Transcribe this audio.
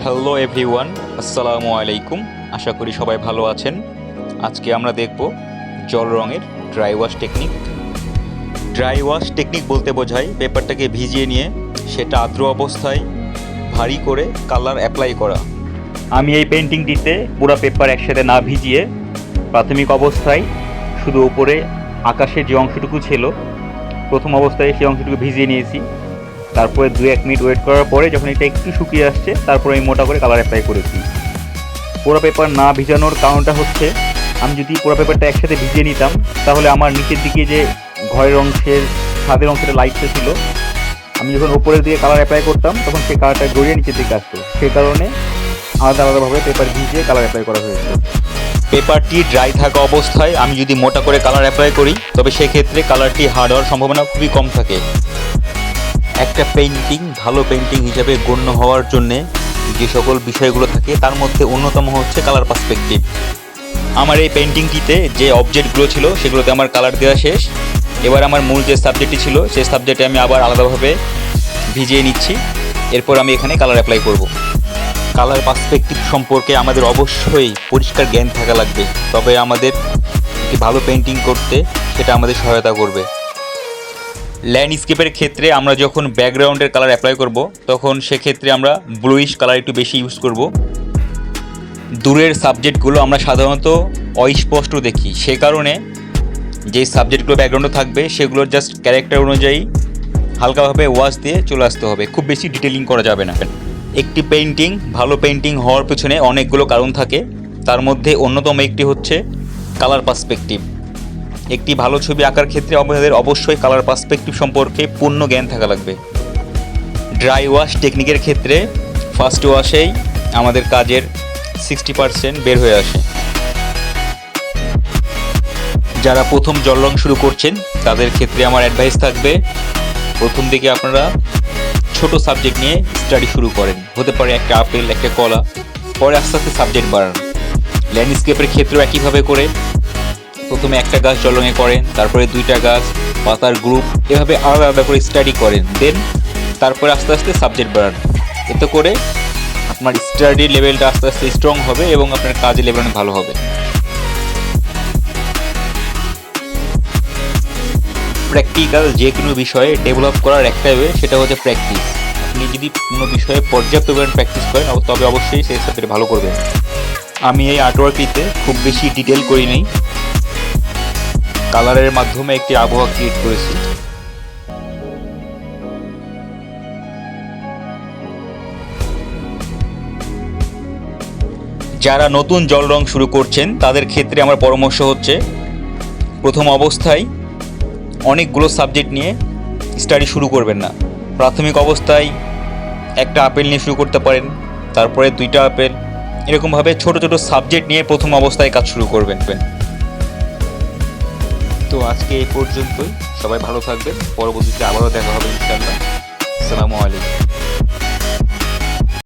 Hello everyone, আসসালামু আলাইকুম। আশা করি সবাই ভালো আছেন। আজকে আমরা দেখব জল রঙের dry wash technique. Dry wash technique বলতে বোঝায় পেপারটাকে ভিজিয়ে নিয়ে সেটা আর্দ্র অবস্থায় ভারী করে কালার অ্যাপ্লাই করা। আমি এই পেন্টিংটিতে পুরো পেপার একসাথে না ভিজিয়ে প্রাথমিক অবস্থায় শুধু উপরে আকাশের যে অংশটুকু ছিল প্রথম অবস্থায় সেই অংশটুকু ভিজিয়ে নিয়েছি। তারপরে 2-1 মিনিট ওয়েট করার পরে যখন এটা একটু শুকিয়ে আসছে তারপরে আমি মোটা করে কালার অ্যাপ্লাই করেছি। পুরো পেপার না ভিজানোর কারণটা হচ্ছে আমি যদি পুরো পেপারটা একসাথে ভিজিয়ে নিতাম তাহলে আমার নিচের দিকে যে ঘরের অংশের ছাদের অংশটা লাইটটা ছিল, আমি যখন উপরের দিকে কালার অ্যাপ্লাই করতাম তখন সেই কালারটা গড়িয়ে নিচের দিকে আসতো। সেই কারণে আলাদা আলাদাভাবে পেপার ভিজিয়ে কালার অ্যাপ্লাই করা হয়েছে। পেপারটি ড্রাই থাকা অবস্থায় আমি যদি মোটা করে কালার অ্যাপ্লাই করি তবে সেক্ষেত্রে কালারটি হার্ড হওয়ার সম্ভাবনা খুবই কম থাকে। একটা পেন্টিং ভালো পেন্টিং হিসাবে গণ্য হওয়ার জন্যে যে সকল বিষয়গুলো থাকে তার মধ্যে অন্যতম হচ্ছে কালার পার্সপেক্টিভ। আমার এই পেন্টিংটিতে যে অবজেক্টগুলো ছিল সেগুলোতে আমার কালার দেওয়া শেষ। এবার আমার মূল যে সাবজেক্টটি ছিল সেই সাবজেক্টে আমি আবার আলাদাভাবে ভিজিয়ে নিচ্ছি। এরপর আমি এখানে কালার অ্যাপ্লাই করব। কালার পার্সপেক্টিভ সম্পর্কে আমাদের অবশ্যই পরিষ্কার জ্ঞান থাকা লাগবে, তবে আমাদের একটি ভালো পেন্টিং করতে সেটা আমাদের সহায়তা করবে। ল্যান্ডস্কেপের ক্ষেত্রে আমরা যখন ব্যাকগ্রাউন্ডের কালার অ্যাপ্লাই করব তখন সেক্ষেত্রে আমরা ব্লুইশ কালার একটু বেশি ইউজ করব। দূরের সাবজেক্টগুলো আমরা সাধারণত অস্পষ্ট দেখি, সে কারণে যে সাবজেক্টগুলো ব্যাকগ্রাউন্ডে থাকবে সেগুলোর জাস্ট ক্যারেক্টার অনুযায়ী হালকাভাবে ওয়াশ দিয়ে চলে আসতে হবে, খুব বেশি ডিটেলিং করা যাবে না। একটি পেন্টিং ভালো পেন্টিং হওয়ার পেছনে অনেকগুলো কারণ থাকে, তার মধ্যে অন্যতম একটি হচ্ছে কালার পার্সপেক্টিভ। একটি ভালো ছবি আঁকার ক্ষেত্রে আমাদের অবশ্যই কালার পার্সপেক্টিভ সম্পর্কে পূর্ণ জ্ঞান থাকা লাগবে। ড্রাই ওয়াশ টেকনিকের ক্ষেত্রে ফার্স্ট ওয়াশেই আমাদের কাজের 60% বের হয়ে আসে। যারা প্রথম জল রং শুরু করছেন তাদের ক্ষেত্রে আমার অ্যাডভাইস থাকবে প্রথম দিকে আপনারা ছোট সাবজেক্ট নিয়ে স্টাডি শুরু করেন, হতে পারে একটা আপেল, একটা কলা, পরে আস্তে আস্তে সাবজেক্ট বাড়ান। ল্যান্ডস্কেপের ক্ষেত্রেও একইভাবে করে প্রথমে একটা গাছ জল রঙে করেন, তারপরে 2টা গাছ, পাতার গ্রুপ, এভাবে আলাদা আলাদা করে স্টাডি করেন, দেন তারপরে আস্তে আস্তে সাবজেক্ট বাড়ান। এতে করে আপনার স্টাডি লেভেলটা আস্তে আস্তে স্ট্রং হবে এবং আপনার কাজের লেভেল ভালো হবে। প্র্যাকটিক্যাল যে কোনো বিষয়ে ডেভেলপ করার একটাই ওয়ে, সেটা হচ্ছে প্র্যাকটিস। আপনি যদি কোনো বিষয়ে পর্যাপ্ত পরিমাণ প্র্যাকটিস করেন তবে অবশ্যই সেই সাবজেক্টে ভালো করবেন। আমি এই আর্টওয়ার্কটিতে খুব বেশি ডিটেল করি নেই, কালারের মাধ্যমে একটি আবহাওয়া ক্রিয়েট করেছি। যারা নতুন জল রং শুরু করছেন তাদের ক্ষেত্রে আমার পরামর্শ হচ্ছে প্রথম অবস্থায় অনেকগুলো সাবজেক্ট নিয়ে স্টাডি শুরু করবেন না। প্রাথমিক অবস্থায় একটা আপেল নিয়ে শুরু করতে পারেন, তারপরে 2টা আপেল, এরকমভাবে ছোট ছোট সাবজেক্ট নিয়ে প্রথম অবস্থায় কাজ শুরু করবেন। তো আজকে এই পর্যন্তই, সবাই ভালো থাকবেন, পরবর্তীতে আবারও দেখা হবে ইনশাআল্লাহ। আসসালামু আলাইকুম।